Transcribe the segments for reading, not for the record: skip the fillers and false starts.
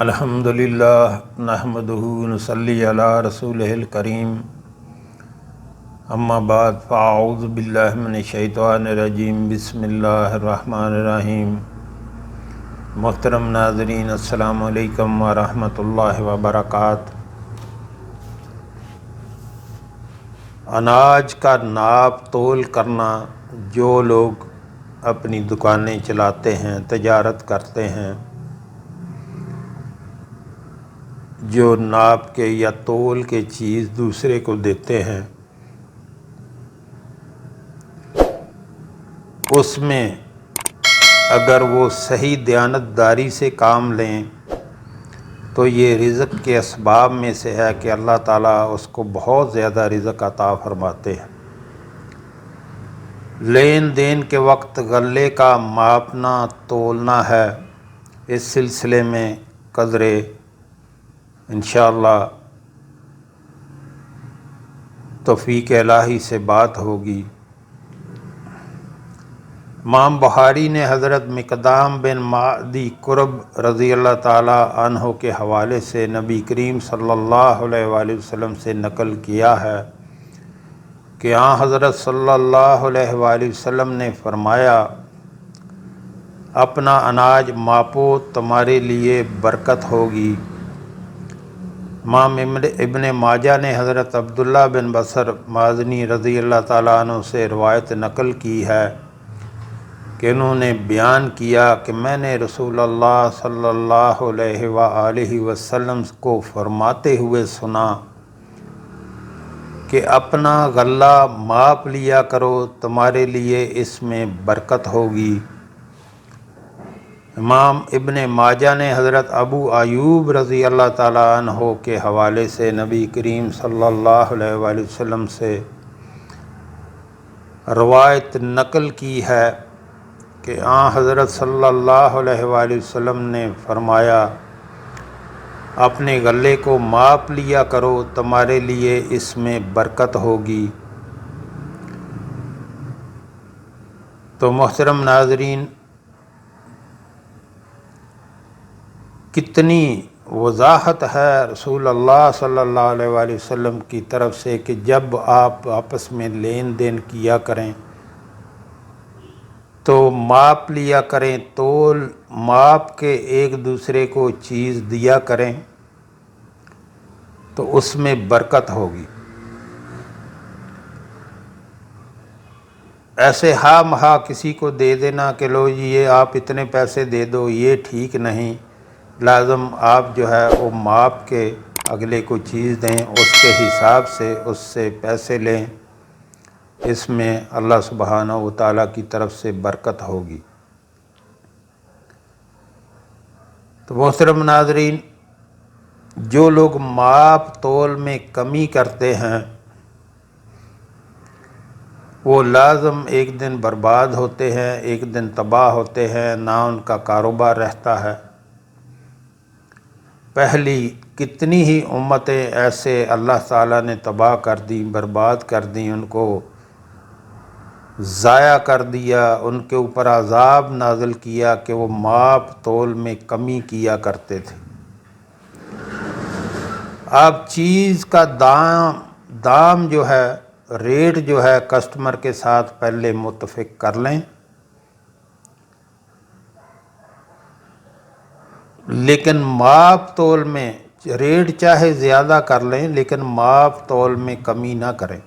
الحمدللہ نحمدہ ونصلی علی رسولہ الکریم، اما بعد فاعوذ باللہ من الشیطان الرجیم، بسم اللہ الرحمن الرحیم۔ محترم ناظرین، السلام علیکم ورحمۃ اللہ وبرکاتہ۔ اناج کا ناپ تول کرنا، جو لوگ اپنی دکانیں چلاتے ہیں، تجارت کرتے ہیں، جو ناپ کے یا تول کے چیز دوسرے کو دیتے ہیں، اس میں اگر وہ صحیح دیانتداری سے کام لیں تو یہ رزق کے اسباب میں سے ہے کہ اللہ تعالیٰ اس کو بہت زیادہ رزق عطا فرماتے ہیں۔ لین دین کے وقت غلے کا ماپنا تولنا ہے، اس سلسلے میں قدرے انشاءاللہ توفیق الہی سے بات ہوگی۔ امام بخاری نے حضرت مقدام بن معدی کرب رضی اللہ تعالیٰ عنہ کے حوالے سے نبی کریم صلی اللہ علیہ وآلہ وسلم سے نقل کیا ہے کہ حضرت صلی اللہ علیہ وآلہ وسلم نے فرمایا، اپنا اناج ماپو، تمہارے لیے برکت ہوگی۔ امام ابن ماجہ نے حضرت عبداللہ بن بصر مازنی رضی اللہ تعالیٰ عنہ سے روایت نقل کی ہے کہ انہوں نے بیان کیا کہ میں نے رسول اللہ صلی اللہ علیہ وآلہ وسلم کو فرماتے ہوئے سنا کہ اپنا غلہ ماپ لیا کرو، تمہارے لیے اس میں برکت ہوگی۔ امام ابن ماجہ نے حضرت ابو ایوب رضی اللہ تعالیٰ عنہ کے حوالے سے نبی کریم صلی اللہ علیہ وآلہ وسلم سے روایت نقل کی ہے کہ حضرت صلی اللہ علیہ وآلہ وسلم نے فرمایا، اپنے غلے کو ماپ لیا کرو، تمہارے لیے اس میں برکت ہوگی۔ تو محترم ناظرین، کتنی وضاحت ہے رسول اللہ صلی اللہ علیہ وآلہ وسلم کی طرف سے کہ جب آپ آپس میں لین دین کیا کریں تو ماپ لیا کریں، تول ماپ کے ایک دوسرے کو چیز دیا کریں تو اس میں برکت ہوگی۔ ایسے ہاں مہا کسی کو دے دینا کہ لو جی یہ آپ اتنے پیسے دے دو، یہ ٹھیک نہیں۔ لازم آپ جو ہے وہ ماپ کے اگلے کو چیز دیں، اس کے حساب سے اس سے پیسے لیں، اس میں اللہ سبحانہ و تعالیٰ کی طرف سے برکت ہوگی۔ تو محترم ناظرین، جو لوگ ماپ تول میں کمی کرتے ہیں وہ لازم ایک دن برباد ہوتے ہیں، ایک دن تباہ ہوتے ہیں، نہ ان کا کاروبار رہتا ہے۔ پہلی کتنی ہی امتیں ایسے اللہ تعالیٰ نے تباہ کر دی، برباد کر دی، ان کو ضائع کر دیا، ان کے اوپر عذاب نازل کیا کہ وہ ماپ تول میں کمی کیا کرتے تھے۔ آپ چیز کا دام جو ہے، ریٹ جو ہے، کسٹمر کے ساتھ پہلے متفق کر لیں، لیکن ماپ تول میں ریٹ چاہے زیادہ کر لیں لیکن ماپ تول میں کمی نہ کریں،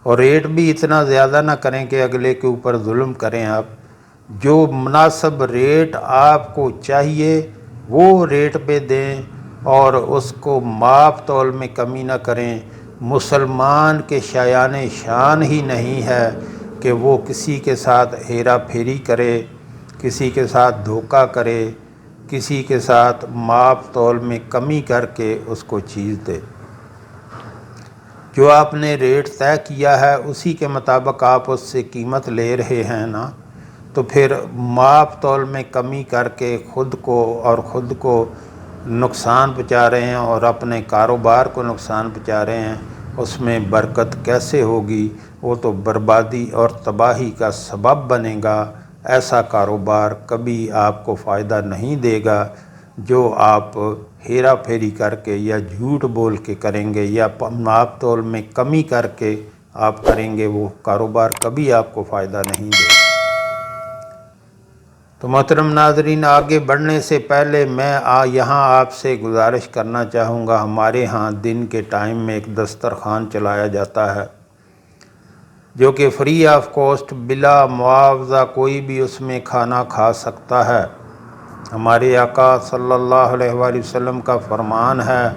اور ریٹ بھی اتنا زیادہ نہ کریں کہ اگلے کے اوپر ظلم کریں۔ آپ جو مناسب ریٹ آپ کو چاہیے وہ ریٹ پہ دیں اور اس کو ماپ تول میں کمی نہ کریں۔ مسلمان کے شایان شان ہی نہیں ہے کہ وہ کسی کے ساتھ ہیرا پھیری کرے، کسی کے ساتھ دھوکہ کرے، کسی کے ساتھ ماپ تول میں کمی کر کے اس کو چیز دے۔ جو آپ نے ریٹ طے کیا ہے اسی کے مطابق آپ اس سے قیمت لے رہے ہیں نا، تو پھر ماپ تول میں کمی کر کے خود کو نقصان پہنچا رہے ہیں اور اپنے کاروبار کو نقصان پہنچا رہے ہیں، اس میں برکت کیسے ہوگی؟ وہ تو بربادی اور تباہی کا سبب بنے گا۔ ایسا کاروبار کبھی آپ کو فائدہ نہیں دے گا جو آپ ہیرا پھیری کر کے یا جھوٹ بول کے کریں گے یا ناپ تول میں کمی کر کے آپ کریں گے، وہ کاروبار کبھی آپ کو فائدہ نہیں دے گا۔ تو محترم ناظرین، آگے بڑھنے سے پہلے میں یہاں آپ سے گزارش کرنا چاہوں گا، ہمارے ہاں دن کے ٹائم میں ایک دسترخوان چلایا جاتا ہے جو کہ فری آف کاسٹ، بلا معاوضہ کوئی بھی اس میں کھانا کھا سکتا ہے۔ ہمارے آقا صلی اللہ علیہ وآلہ وسلم کا فرمان ہے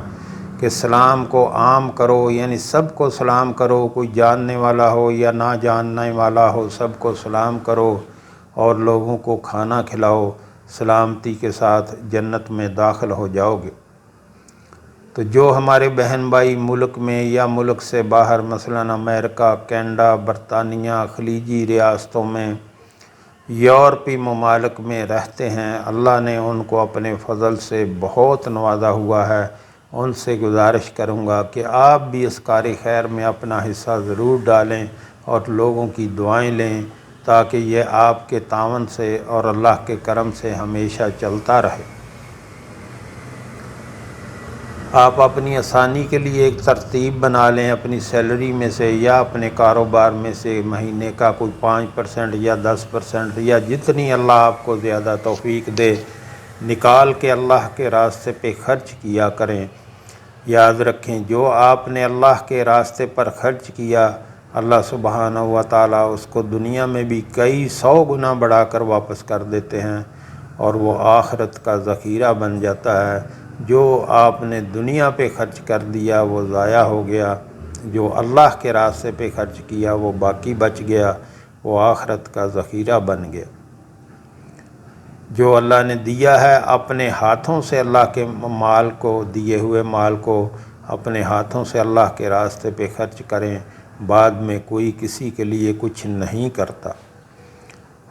کہ سلام کو عام کرو، یعنی سب کو سلام کرو، کوئی جاننے والا ہو یا نہ جاننے والا ہو، سب کو سلام کرو اور لوگوں کو کھانا کھلاؤ، سلامتی کے ساتھ جنت میں داخل ہو جاؤ گے۔ تو جو ہمارے بہن بھائی ملک میں یا ملک سے باہر، مثلاً امریکہ، کینیڈا، برطانیہ، خلیجی ریاستوں میں، یورپی ممالک میں رہتے ہیں، اللہ نے ان کو اپنے فضل سے بہت نوازا ہوا ہے، ان سے گزارش کروں گا کہ آپ بھی اس کار خیر میں اپنا حصہ ضرور ڈالیں اور لوگوں کی دعائیں لیں تاکہ یہ آپ کے تعاون سے اور اللہ کے کرم سے ہمیشہ چلتا رہے۔ آپ اپنی آسانی کے لیے ایک ترتیب بنا لیں، اپنی سیلری میں سے یا اپنے کاروبار میں سے مہینے کا کوئی 5% یا 10% یا جتنی اللہ آپ کو زیادہ توفیق دے، نکال کے اللہ کے راستے پہ خرچ کیا کریں۔ یاد رکھیں، جو آپ نے اللہ کے راستے پر خرچ کیا، اللہ سبحانہ و تعالیٰ اس کو دنیا میں بھی کئی 100 گنا بڑھا کر واپس کر دیتے ہیں اور وہ آخرت کا ذخیرہ بن جاتا ہے۔ جو آپ نے دنیا پہ خرچ کر دیا وہ ضائع ہو گیا، جو اللہ کے راستے پہ خرچ کیا وہ باقی بچ گیا، وہ آخرت کا ذخیرہ بن گیا۔ جو اللہ نے دیا ہے اپنے ہاتھوں سے، اللہ کے مال کو، دیے ہوئے مال کو اپنے ہاتھوں سے اللہ کے راستے پہ خرچ کریں، بعد میں کوئی کسی کے لیے کچھ نہیں کرتا۔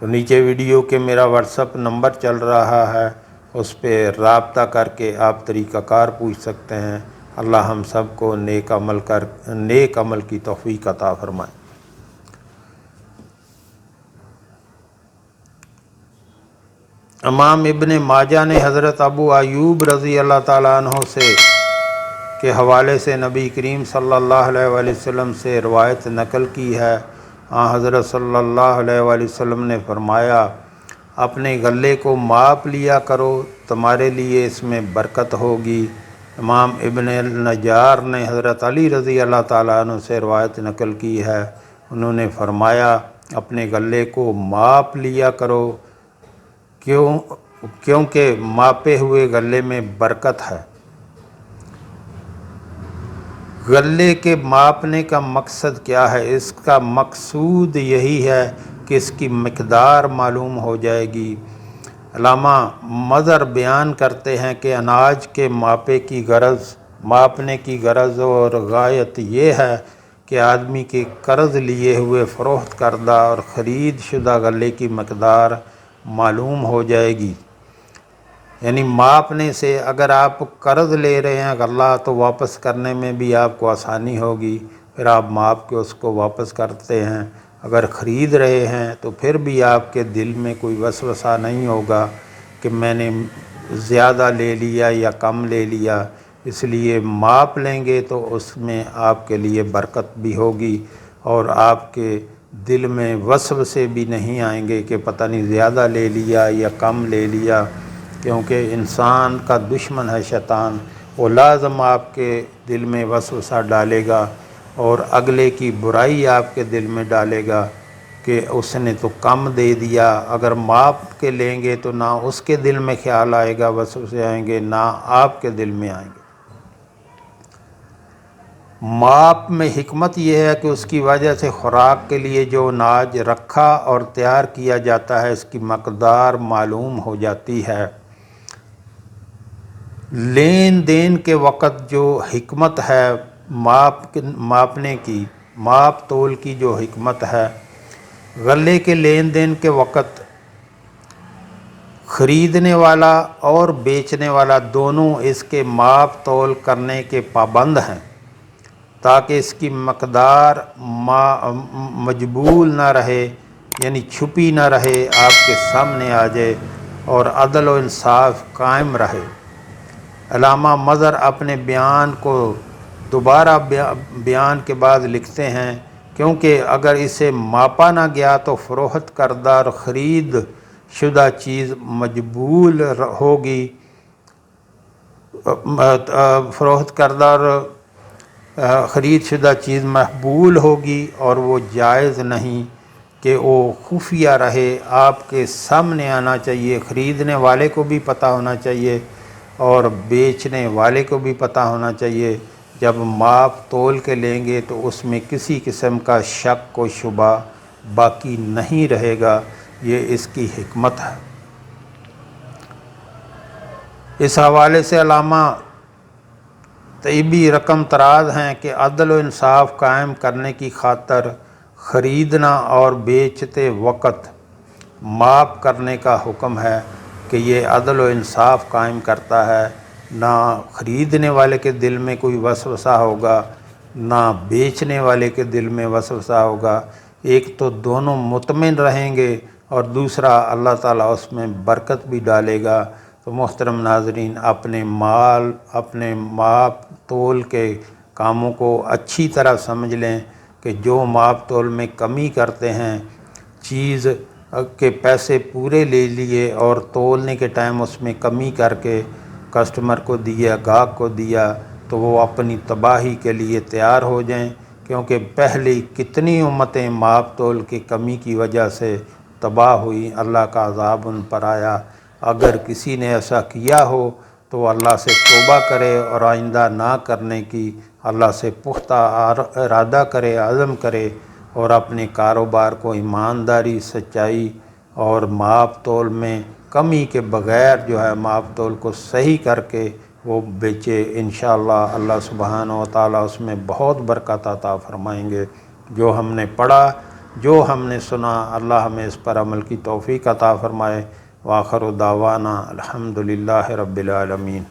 تو نیچے ویڈیو کے میرا واٹس ایپ نمبر چل رہا ہے، اس پہ رابطہ کر کے آپ طریقہ کار پوچھ سکتے ہیں۔ اللہ ہم سب کو نیک عمل کی توفیق عطا فرمائے۔ امام ابن ماجہ نے حضرت ابو ایوب رضی اللہ تعالیٰ عنہ سے کے حوالے سے نبی کریم صلی اللہ علیہ وآلہ وسلم سے روایت نقل کی ہے۔ حضرت صلی اللہ علیہ وآلہ وسلم نے فرمایا، اپنے غلے کو ماپ لیا کرو، تمہارے لیے اس میں برکت ہوگی۔ امام ابن النجار نے حضرت علی رضی اللہ تعالیٰ عنہ سے روایت نقل کی ہے، انہوں نے فرمایا، اپنے غلے کو ماپ لیا کرو، کیونکہ ماپے ہوئے غلے میں برکت ہے۔ غلے کے ماپنے کا مقصد کیا ہے؟ اس کا مقصود یہی ہے کہ اس کی مقدار معلوم ہو جائے گی۔ علامہ مظہر بیان کرتے ہیں کہ اناج کے ماپنے کی غرض اور غایت یہ ہے کہ آدمی کے قرض لیے ہوئے فروخت کردہ اور خرید شدہ غلے کی مقدار معلوم ہو جائے گی۔ یعنی ماپنے سے اگر آپ قرض لے رہے ہیں غلہ تو واپس کرنے میں بھی آپ کو آسانی ہوگی، پھر آپ ماپ کے اس کو واپس کرتے ہیں۔ اگر خرید رہے ہیں تو پھر بھی آپ کے دل میں کوئی وسوسہ نہیں ہوگا کہ میں نے زیادہ لے لیا یا کم لے لیا، اس لیے ماپ لیں گے تو اس میں آپ کے لیے برکت بھی ہوگی اور آپ کے دل میں وسوسے بھی نہیں آئیں گے کہ پتہ نہیں زیادہ لے لیا یا کم لے لیا، کیونکہ انسان کا دشمن ہے شیطان، وہ لازم آپ کے دل میں وسوسہ ڈالے گا اور اگلے کی برائی آپ کے دل میں ڈالے گا کہ اس نے تو کم دے دیا۔ اگر ماپ کے لیں گے تو نہ اس کے دل میں خیال آئے گا، وسوسے آئیں گے، نہ آپ کے دل میں آئیں گے۔ ماپ میں حکمت یہ ہے کہ اس کی وجہ سے خوراک کے لیے جو اناج رکھا اور تیار کیا جاتا ہے اس کی مقدار معلوم ہو جاتی ہے۔ لین دین کے وقت جو حکمت ہے ماپنے کی، ماپ تول کی جو حکمت ہے، غلے کے لین دین کے وقت خریدنے والا اور بیچنے والا دونوں اس کے ماپ تول کرنے کے پابند ہیں تاکہ اس کی مقدار مجبول نہ رہے، یعنی چھپی نہ رہے، آپ کے سامنے آ جائے اور عدل و انصاف قائم رہے۔ علامہ مظہر اپنے بیان کو دوبارہ بیان کے بعد لکھتے ہیں، کیونکہ اگر اسے ماپا نہ گیا تو فروخت کردہ اور خرید شدہ چیز مجبول ہوگی، فروخت کردہ اور خرید شدہ چیز مقبول ہوگی اور وہ جائز نہیں کہ وہ خفیہ رہے، آپ کے سامنے آنا چاہیے، خریدنے والے کو بھی پتہ ہونا چاہیے اور بیچنے والے کو بھی پتہ ہونا چاہیے۔ جب ماپ تول کے لیں گے تو اس میں کسی قسم کا شک و شبہ باقی نہیں رہے گا، یہ اس کی حکمت ہے۔ اس حوالے سے علامہ طیبی رقم تراز ہیں کہ عدل و انصاف قائم کرنے کی خاطر خریدنا اور بیچتے وقت ماپ کرنے کا حکم ہے کہ یہ عدل و انصاف قائم کرتا ہے، نہ خریدنے والے کے دل میں کوئی وسوسہ ہوگا نہ بیچنے والے کے دل میں وسوسہ ہوگا، ایک تو دونوں مطمئن رہیں گے اور دوسرا اللہ تعالیٰ اس میں برکت بھی ڈالے گا۔ تو محترم ناظرین، اپنے مال، اپنے ماپ تول کے کاموں کو اچھی طرح سمجھ لیں کہ جو ماپ تول میں کمی کرتے ہیں، چیز کے پیسے پورے لے لیے اور تولنے کے ٹائم اس میں کمی کر کے کسٹمر کو دیا، گاہک کو دیا، تو وہ اپنی تباہی کے لیے تیار ہو جائیں، کیونکہ پہلے کتنی امتیں ماپ تول کی کمی کی وجہ سے تباہ ہوئی، اللہ کا عذاب ان پر آیا۔ اگر کسی نے ایسا کیا ہو تو اللہ سے توبہ کرے اور آئندہ نہ کرنے کی اللہ سے پختہ ارادہ کرے، عزم کرے اور اپنے کاروبار کو ایمانداری، سچائی اور ماپ تول میں کمی کے بغیر جو ہے ماپ تول کو صحیح کر کے وہ بیچے، انشاءاللہ اللہ سبحانہ و تعالیٰ اس میں بہت برکت عطا فرمائیں گے۔ جو ہم نے پڑھا، جو ہم نے سنا، اللہ ہمیں اس پر عمل کی توفیق عطا فرمائے۔ وآخر دعوانا الحمدللہ رب العالمین۔